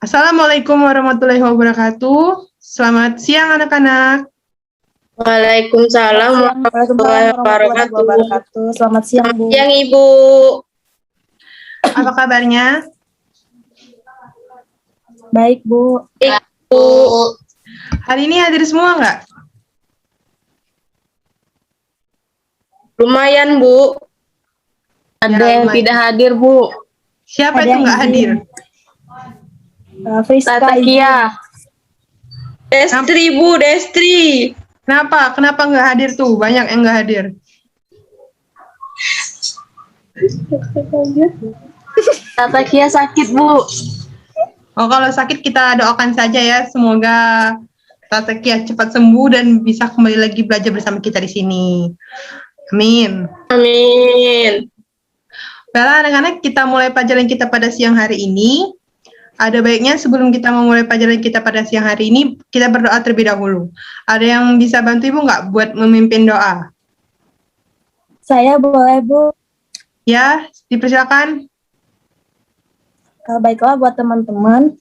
Assalamualaikum warahmatullahi wabarakatuh. Selamat siang anak-anak. Waalaikumsalam warahmatullahi wabarakatuh. Selamat siang, Bu. Siang, Ibu. Apa kabarnya? Baik, Bu. Ibu. Hari ini hadir semua nggak? Lumayan, Bu. Ya, Ada yang lumayan. tidak hadir, Bu. Siapa Ada itu yang nggak hadir? Friska, Tata Kia. Destri, Bu. Destri. Kenapa? Kenapa nggak hadir tuh? Banyak yang nggak hadir. Tata Kia sakit, Bu. Oh, kalau sakit kita doakan saja ya. Semoga Tata Kia cepat sembuh dan bisa kembali lagi belajar bersama kita di sini. Amin. Amin. Baiklah anak-anak, kita mulai pelajaran kita pada siang hari ini. Ada baiknya sebelum kita memulai pelajaran kita pada siang hari ini, kita berdoa terlebih dahulu. Ada yang bisa bantu Ibu nggak buat memimpin doa? Saya boleh, Bu. Ya, dipersilakan. Baiklah buat teman-teman.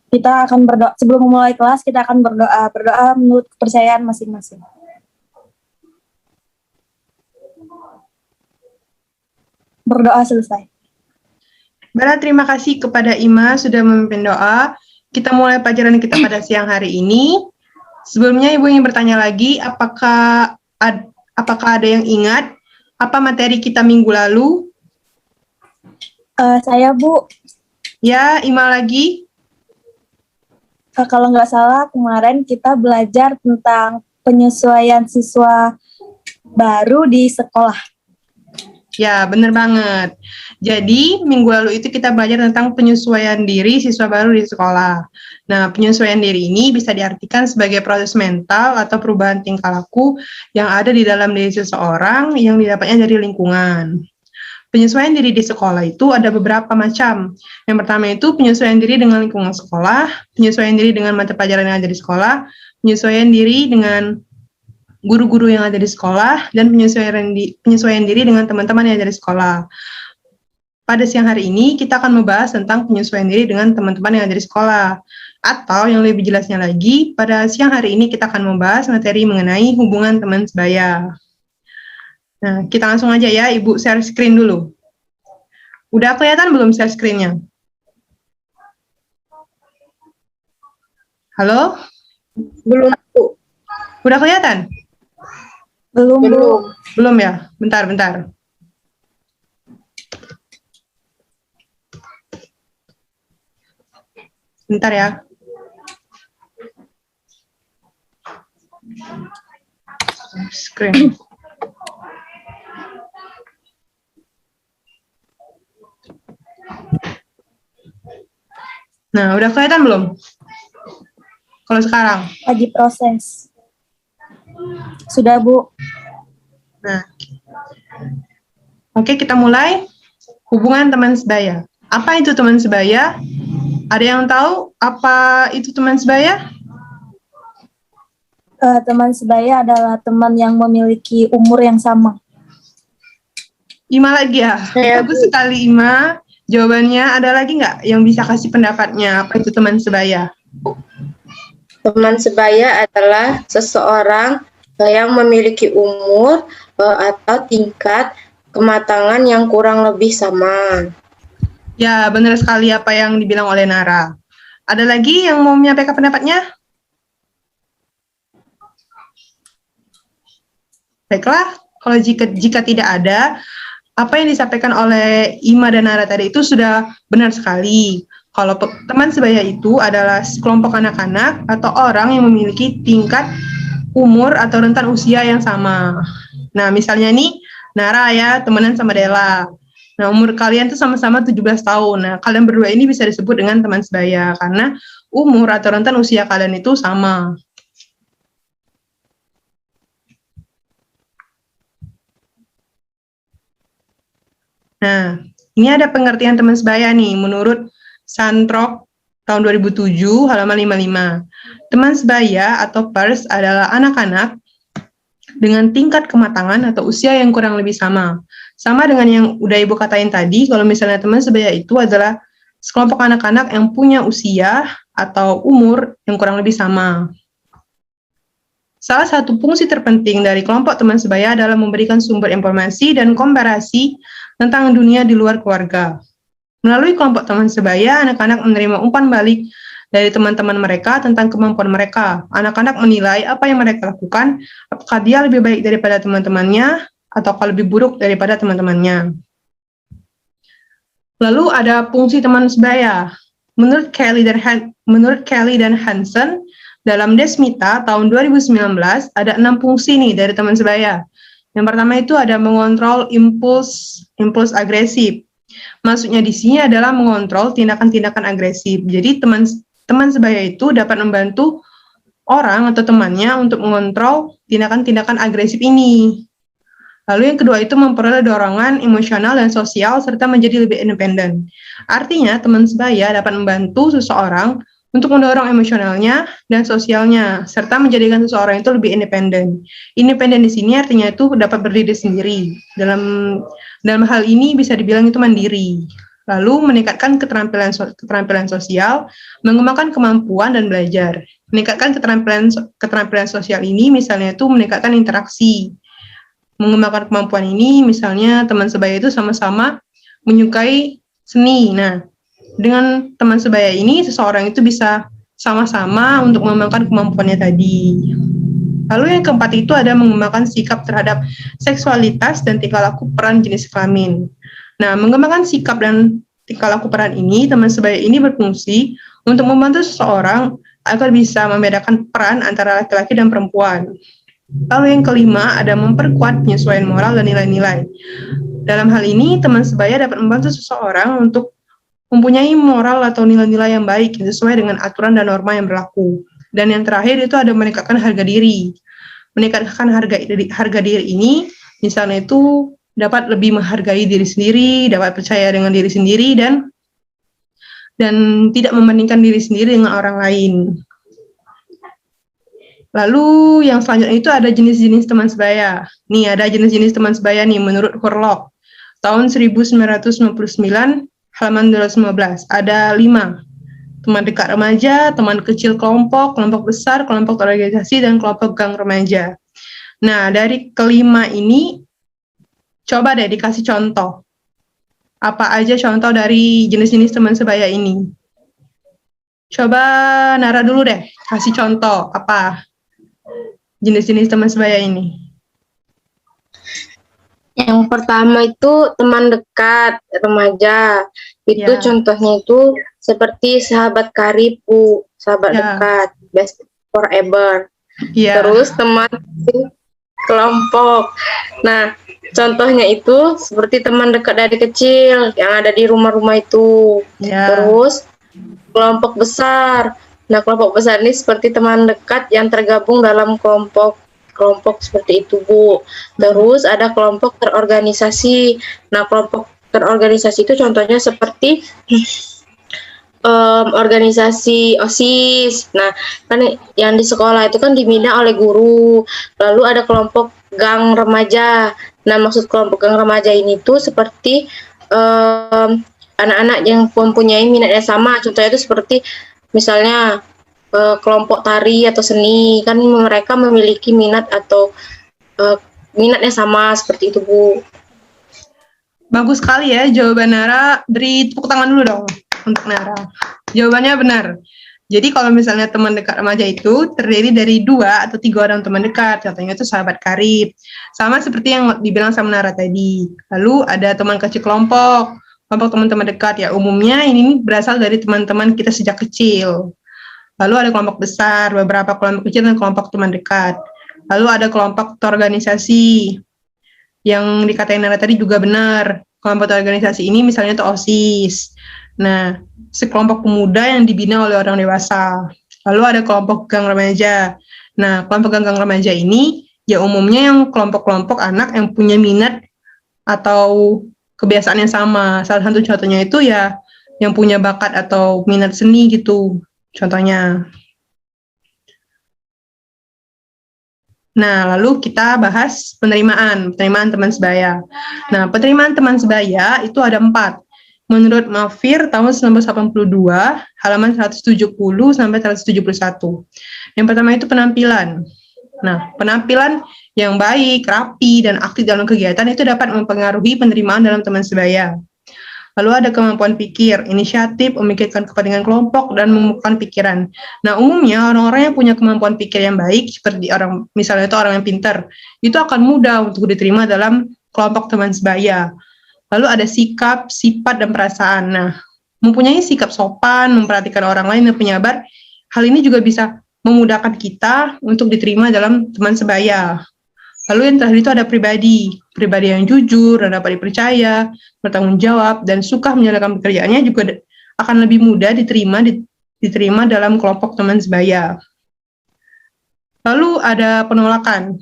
Kita akan berdoa sebelum memulai kelas. Kita akan berdoa menurut kepercayaan masing-masing. Berdoa selesai. Baiklah, terima kasih kepada Ima sudah memimpin doa. Kita mulai pelajaran kita pada siang hari ini. Sebelumnya Ibu ingin bertanya lagi, apakah ada yang ingat apa materi kita minggu lalu? Saya, Bu. Ya, Ima lagi. Kalau nggak salah, kemarin kita belajar tentang penyesuaian siswa baru di sekolah. Ya, benar banget. Jadi, minggu lalu itu kita belajar tentang penyesuaian diri siswa baru di sekolah. Nah, penyesuaian diri ini bisa diartikan sebagai proses mental atau perubahan tingkah laku yang ada di dalam diri seseorang yang didapatnya dari lingkungan. Penyesuaian diri di sekolah itu ada beberapa macam. Yang pertama itu penyesuaian diri dengan lingkungan sekolah, penyesuaian diri dengan mata pelajaran yang ada di sekolah, penyesuaian diri dengan guru-guru yang ada di sekolah, dan penyesuaian diri dengan teman-teman yang ada di sekolah. Pada siang hari ini, kita akan membahas tentang penyesuaian diri dengan teman-teman yang ada di sekolah. Atau yang lebih jelasnya lagi, pada siang hari ini kita akan membahas materi mengenai hubungan teman sebaya. Nah, kita langsung aja ya, Ibu share screen dulu. Udah kelihatan belum share screen-nya? Halo? Belum, Bu. Udah kelihatan? Belum, Bu. Belum ya? Bentar. Bentar ya. Screen. Nah, udah kelihatan belum? Kalau sekarang? Lagi proses. Sudah, Bu. Nah, oke, kita mulai. Hubungan teman sebaya. Apa itu teman sebaya? Ada yang tahu apa itu teman sebaya? Teman sebaya adalah teman yang memiliki umur yang sama. Ima lagi ya? Saya, Bagus sekali, Ima. Jawabannya ada lagi nggak yang bisa kasih pendapatnya? Apa itu teman sebaya? Teman sebaya adalah seseorang yang memiliki umur atau tingkat kematangan yang kurang lebih sama. Ya, benar sekali apa yang dibilang oleh Nara. Ada lagi yang mau menyampaikan pendapatnya? Baiklah, kalau jika tidak ada, apa yang disampaikan oleh Ima dan Nara tadi itu sudah benar sekali. Kalau teman sebaya itu adalah sekelompok anak-anak atau orang yang memiliki tingkat umur atau rentan usia yang sama. Nah, misalnya nih, Nara ya, temenan sama Della. Nah, umur kalian tuh sama-sama 17 tahun. Nah, kalian berdua ini bisa disebut dengan teman sebaya, karena umur atau rentan usia kalian itu sama. Nah, ini ada pengertian teman sebaya nih, menurut Santrok tahun 2007, halaman 55. Teman sebaya atau peers adalah anak-anak dengan tingkat kematangan atau usia yang kurang lebih sama. Sama dengan yang udah Ibu katain tadi, kalau misalnya teman sebaya itu adalah sekelompok anak-anak yang punya usia atau umur yang kurang lebih sama. Salah satu fungsi terpenting dari kelompok teman sebaya adalah memberikan sumber informasi dan komparasi tentang dunia di luar keluarga. Melalui kelompok teman sebaya, anak-anak menerima umpan balik dari teman-teman mereka tentang kemampuan mereka. Anak-anak menilai apa yang mereka lakukan, apakah dia lebih baik daripada teman-temannya, atau lebih buruk daripada teman-temannya. Lalu ada fungsi teman sebaya. Menurut Kelly dan Hansen, dalam Desmita tahun 2019, ada 6 fungsi nih dari teman sebaya. Yang pertama itu ada mengontrol impuls agresif. Maksudnya di sini adalah mengontrol tindakan-tindakan agresif. Jadi teman sebaya itu dapat membantu orang atau temannya untuk mengontrol tindakan-tindakan agresif ini. Lalu yang kedua itu memperoleh dorongan emosional dan sosial serta menjadi lebih independen. Artinya teman sebaya dapat membantu seseorang untuk mendorong emosionalnya dan sosialnya serta menjadikan seseorang itu lebih independen. Independen di sini artinya itu dapat berdiri sendiri. Dalam hal ini bisa dibilang itu mandiri. Lalu meningkatkan keterampilan sosial, mengembangkan kemampuan dan belajar. Meningkatkan keterampilan sosial ini misalnya itu meningkatkan interaksi. Mengembangkan kemampuan ini misalnya teman sebaya itu sama-sama menyukai seni. Nah, dengan teman sebaya ini seseorang itu bisa sama-sama untuk mengembangkan kemampuannya tadi. Lalu yang keempat itu ada mengembangkan sikap terhadap seksualitas dan tingkah laku peran jenis kelamin. Nah, mengembangkan sikap dan tingkah laku peran ini, teman sebaya ini berfungsi untuk membantu seseorang agar bisa membedakan peran antara laki-laki dan perempuan. Lalu yang kelima ada memperkuat penyesuaian moral dan nilai-nilai. Dalam hal ini, teman sebaya dapat membantu seseorang untuk mempunyai moral atau nilai-nilai yang baik sesuai dengan aturan dan norma yang berlaku. Dan yang terakhir itu ada meningkatkan harga diri. Meningkatkan harga diri ini misalnya itu dapat lebih menghargai diri sendiri, dapat percaya dengan diri sendiri dan tidak membandingkan diri sendiri dengan orang lain. Lalu yang selanjutnya itu ada jenis-jenis teman sebaya. Nih ada jenis-jenis teman sebaya nih menurut Hurlock. Tahun 1999 halaman 215 ada 5. Teman dekat remaja, teman kecil kelompok, kelompok besar, kelompok organisasi, dan kelompok gang remaja. Nah, dari kelima ini, coba deh dikasih contoh. Apa aja contoh dari jenis-jenis teman sebaya ini? Coba Nara dulu deh, kasih contoh apa jenis-jenis teman sebaya ini. Yang pertama itu teman dekat remaja. Itu Ya. contohnya itu seperti sahabat karib, Bu, sahabat Ya. dekat, best forever. Ya. Terus teman kelompok. Nah, contohnya itu seperti teman dekat dari kecil yang ada di rumah-rumah itu. Ya. Terus kelompok besar. Nah, kelompok besar ini seperti teman dekat yang tergabung dalam kelompok seperti itu, Bu. Terus ada kelompok terorganisasi. Nah, kelompok terorganisasi itu contohnya seperti organisasi OSIS. Nah, kan yang di sekolah itu kan dibina oleh guru. Lalu ada kelompok gang remaja. Nah, maksud kelompok gang remaja ini tuh seperti anak-anak yang mempunyai minat yang sama. Contohnya itu seperti misalnya kelompok tari atau seni, kan mereka memiliki minat atau minatnya sama seperti itu, Bu. Bagus sekali ya jawaban Nara. Beri tepuk tangan dulu dong untuk Nara. Jawabannya benar. Jadi kalau misalnya teman dekat remaja itu terdiri dari 2 atau 3 orang teman dekat, contohnya itu sahabat karib. Sama seperti yang dibilang sama Nara tadi. Lalu ada teman kecil kelompok teman-teman dekat ya. Umumnya ini berasal dari teman-teman kita sejak kecil. Lalu ada kelompok besar, beberapa kelompok kecil dan kelompok teman dekat. Lalu ada kelompok organisasi. Yang dikatain Nara tadi juga benar. Kelompok organisasi ini misalnya itu OSIS. Nah, sekelompok pemuda yang dibina oleh orang dewasa. Lalu ada kelompok gang remaja. Nah, kelompok gang remaja ini ya umumnya yang kelompok-kelompok anak yang punya minat atau kebiasaan yang sama. Salah satu contohnya itu ya yang punya bakat atau minat seni gitu. Contohnya. Nah, lalu kita bahas penerimaan teman sebaya. Nah, penerimaan teman sebaya itu ada 4. menurut Mafir tahun 1982, halaman 170 sampai 171. Yang pertama itu penampilan. Nah, penampilan yang baik, rapi, dan aktif dalam kegiatan itu dapat mempengaruhi penerimaan dalam teman sebaya. Lalu ada kemampuan pikir, inisiatif, memikirkan kepentingan kelompok, dan mengumpulkan pikiran. Nah, umumnya orang-orang yang punya kemampuan pikir yang baik, seperti misalnya itu orang yang pintar, itu akan mudah untuk diterima dalam kelompok teman sebaya. Lalu ada sikap, sifat, dan perasaan. Nah, mempunyai sikap sopan, memperhatikan orang lain, dan penyabar, hal ini juga bisa memudahkan kita untuk diterima dalam teman sebaya. Lalu yang terakhir itu ada pribadi yang jujur dan dapat dipercaya, bertanggung jawab, dan suka menjalankan pekerjaannya juga akan lebih mudah diterima dalam kelompok teman sebaya. Lalu ada penolakan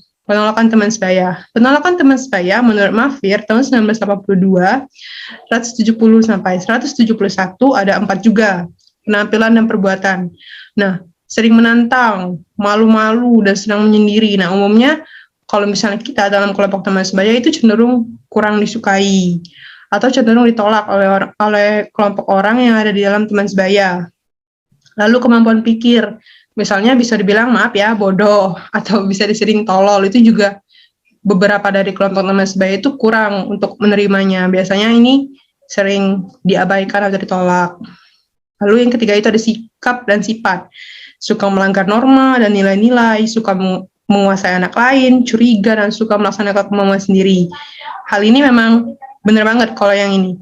teman sebaya. Penolakan teman sebaya menurut Mafir tahun 1982, 170 sampai 171 ada 4 juga, penampilan dan perbuatan. Nah, sering menantang, malu-malu, dan senang menyendiri. Nah, umumnya kalau misalnya kita dalam kelompok teman sebaya itu cenderung kurang disukai atau cenderung ditolak oleh kelompok orang yang ada di dalam teman sebaya. Lalu kemampuan pikir, misalnya bisa dibilang maaf ya bodoh atau bisa disering tolol, itu juga beberapa dari kelompok teman sebaya itu kurang untuk menerimanya. Biasanya ini sering diabaikan atau ditolak. Lalu yang ketiga itu ada sikap dan sifat. Suka melanggar norma dan nilai-nilai, suka menguasai anak lain, curiga, dan suka melaksanakan kemauan sendiri. Hal ini memang benar banget kalau yang ini.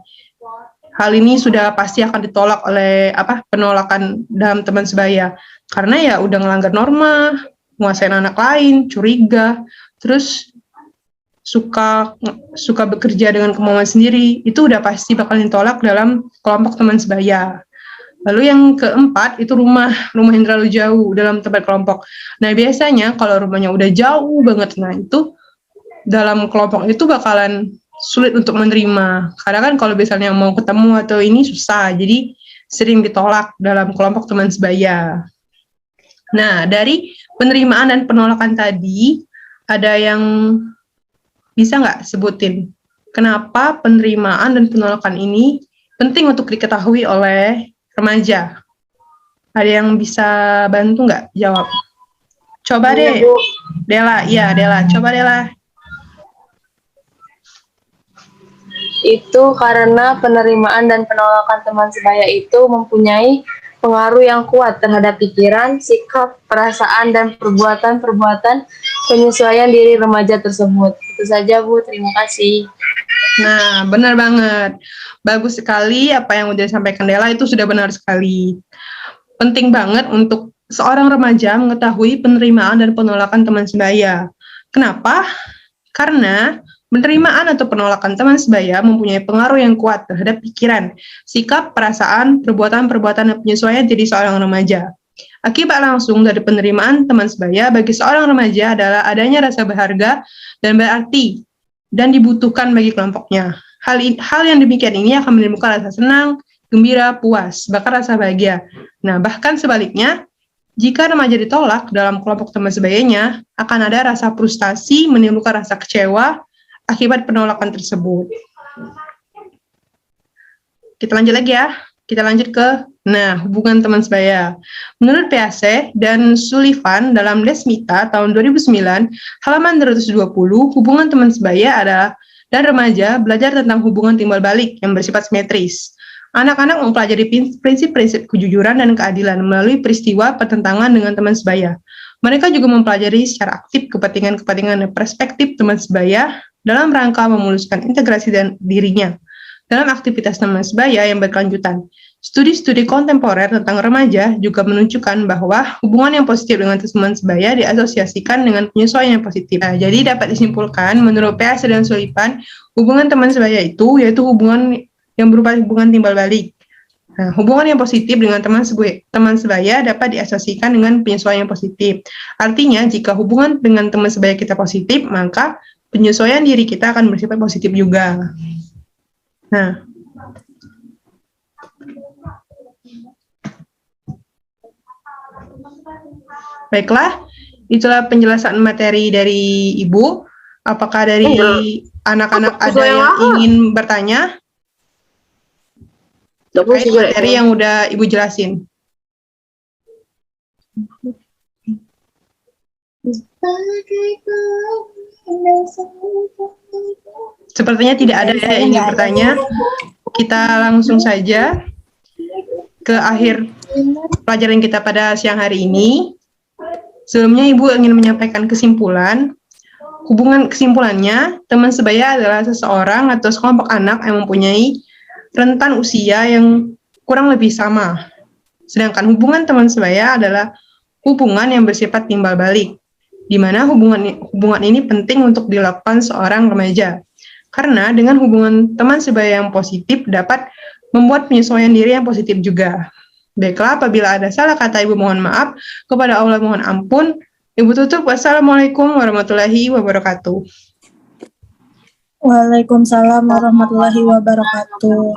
Hal ini sudah pasti akan ditolak oleh penolakan dalam teman sebaya. Karena ya udah ngelanggar norma, menguasai anak lain, curiga, terus suka bekerja dengan kemauan sendiri, itu udah pasti bakal ditolak dalam kelompok teman sebaya. Lalu yang keempat itu rumah yang terlalu jauh dalam tempat kelompok. Nah, biasanya kalau rumahnya udah jauh banget, nah itu dalam kelompok itu bakalan sulit untuk menerima. Karena kan kalau misalnya mau ketemu atau ini susah, jadi sering ditolak dalam kelompok teman sebaya. Nah, dari penerimaan dan penolakan tadi, ada yang bisa nggak sebutin kenapa penerimaan dan penolakan ini penting untuk diketahui oleh remaja? Ada yang bisa bantu nggak jawab? Coba deh, Bu. Dela. Iya, Dela. Coba Dela. Itu karena penerimaan dan penolakan teman sebaya itu mempunyai pengaruh yang kuat terhadap pikiran, sikap, perasaan, dan perbuatan penyesuaian diri remaja tersebut. Itu saja, Bu. Terima kasih. Nah, benar banget. Bagus sekali apa yang udah disampaikan Dela, itu sudah benar sekali. Penting banget untuk seorang remaja mengetahui penerimaan dan penolakan teman sebaya. Kenapa? Karena penerimaan atau penolakan teman sebaya mempunyai pengaruh yang kuat terhadap pikiran, sikap, perasaan, perbuatan dan penyesuaian diri seorang remaja. Akibat langsung dari penerimaan teman sebaya bagi seorang remaja adalah adanya rasa berharga dan berarti dan dibutuhkan bagi kelompoknya. Hal yang demikian ini akan menimbulkan rasa senang, gembira, puas, bahkan rasa bahagia. Nah, bahkan sebaliknya, jika remaja ditolak dalam kelompok teman sebayanya, akan ada rasa frustasi, menimbulkan rasa kecewa akibat penolakan tersebut. Kita lanjut lagi ya. Kita lanjut ke hubungan teman sebaya. Menurut PAC dan Sullivan dalam Desmita tahun 2009, halaman 220, hubungan teman sebaya adalah dan remaja belajar tentang hubungan timbal balik yang bersifat simetris. Anak-anak mempelajari prinsip-prinsip kejujuran dan keadilan melalui peristiwa pertentangan dengan teman sebaya. Mereka juga mempelajari secara aktif kepentingan-kepentingan dan perspektif teman sebaya dalam rangka memuluskan integrasi dan dirinya dalam aktivitas teman sebaya yang berkelanjutan. Studi-studi kontemporer tentang remaja juga menunjukkan bahwa hubungan yang positif dengan teman sebaya diasosiasikan dengan penyesuaian yang positif. Nah, jadi dapat disimpulkan menurut PAC dan Sullivan, hubungan teman sebaya itu yaitu hubungan yang berupa hubungan timbal balik. Nah, hubungan yang positif dengan teman sebaya dapat diasosiasikan dengan penyesuaian yang positif. Artinya, jika hubungan dengan teman sebaya kita positif, maka penyesuaian diri kita akan bersifat positif juga. Nah, baiklah, itulah penjelasan materi dari Ibu. Apakah dari anak-anak ada yang ingin bertanya? terkait materi yang udah Ibu jelasin. Sepertinya tidak ada ya yang ingin bertanya. Kita langsung saja ke akhir pelajaran kita pada siang hari ini. Sebelumnya Ibu ingin menyampaikan kesimpulan. Kesimpulannya, teman sebaya adalah seseorang atau sekelompok anak yang mempunyai rentan usia yang kurang lebih sama. Sedangkan hubungan teman sebaya adalah hubungan yang bersifat timbal balik, di mana hubungan ini penting untuk dilakukan seorang remaja. Karena dengan hubungan teman sebaya yang positif dapat membuat penyesuaian diri yang positif juga. Baiklah, apabila ada salah kata Ibu mohon maaf, kepada Allah mohon ampun. Ibu tutup. Wassalamualaikum warahmatullahi wabarakatuh. Waalaikumsalam warahmatullahi wabarakatuh.